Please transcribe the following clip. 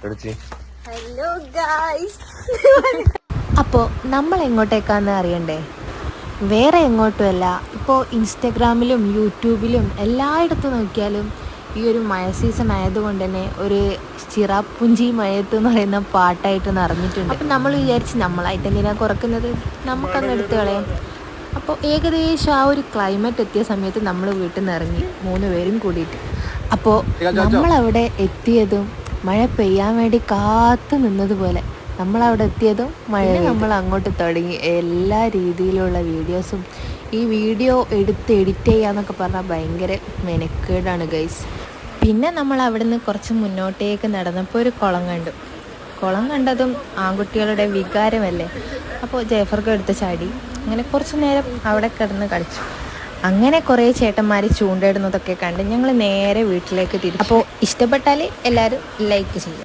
Hello guys. അപ്പോൾ നമ്മൾ എങ്ങോട്ടേക്കാന്ന് അറിയണ്ടേ? വേറെ എങ്ങോട്ടുമല്ല, ഇപ്പോൾ ഇൻസ്റ്റഗ്രാമിലും യൂട്യൂബിലും എല്ലായിടത്തും നോക്കിയാലും ഈ ഒരു മഴ സീസൺ ആയതുകൊണ്ട് തന്നെ ഒരു ചിറാപ്പുഞ്ചി മഴയത്ത് എന്ന് പറയുന്ന പാട്ടായിട്ട് നിറഞ്ഞിട്ടുണ്ട്. അപ്പം നമ്മൾ വിചാരിച്ച് നമ്മളായിട്ട് എന്തിനാണ് കുറക്കുന്നത്, നമുക്കങ്ങ് എടുത്ത് കളയാം. അപ്പോൾ ഏകദേശം ആ ഒരു ക്ലൈമറ്റ് എത്തിയ സമയത്ത് നമ്മൾ വീട്ടിൽ നിന്ന് ഇറങ്ങി 3 പേരും കൂടിയിട്ട്. അപ്പോൾ നമ്മളവിടെ എത്തിയതും മഴ പെയ്യാൻ വേണ്ടി കാത്തു നിന്നതുപോലെ നമ്മളവിടെ എത്തിയതും മഴ നമ്മൾ അങ്ങോട്ട് തുടങ്ങി. എല്ലാ രീതിയിലുള്ള വീഡിയോസും ഈ വീഡിയോ എഡിറ്റ് ചെയ്യാന്നൊക്കെ പറഞ്ഞാൽ ഭയങ്കര മെനക്കേടാണ് ഗൈസ്. പിന്നെ നമ്മൾ അവിടെ നിന്ന് കുറച്ച് മുന്നോട്ടേക്ക് നടന്നപ്പോൾ ഒരു കുളം കണ്ടു. കുളം കണ്ടതും ആൺകുട്ടികളുടെ വികാരമല്ലേ, അപ്പോൾ ജേഫർക്ക് എടുത്ത് ചാടി. അങ്ങനെ കുറച്ച് നേരം അവിടെ കിടന്ന് കളിച്ചു. അങ്ങനെ കുറേ ചേട്ടന്മാർ ചൂണ്ടയിടുന്നതൊക്കെ കണ്ട് ഞങ്ങൾ നേരെ വീട്ടിലേക്ക് തിരിച്ചു. അപ്പോൾ ഇഷ്ടപ്പെട്ടാൽ എല്ലാവരും ലൈക്ക് ചെയ്യും.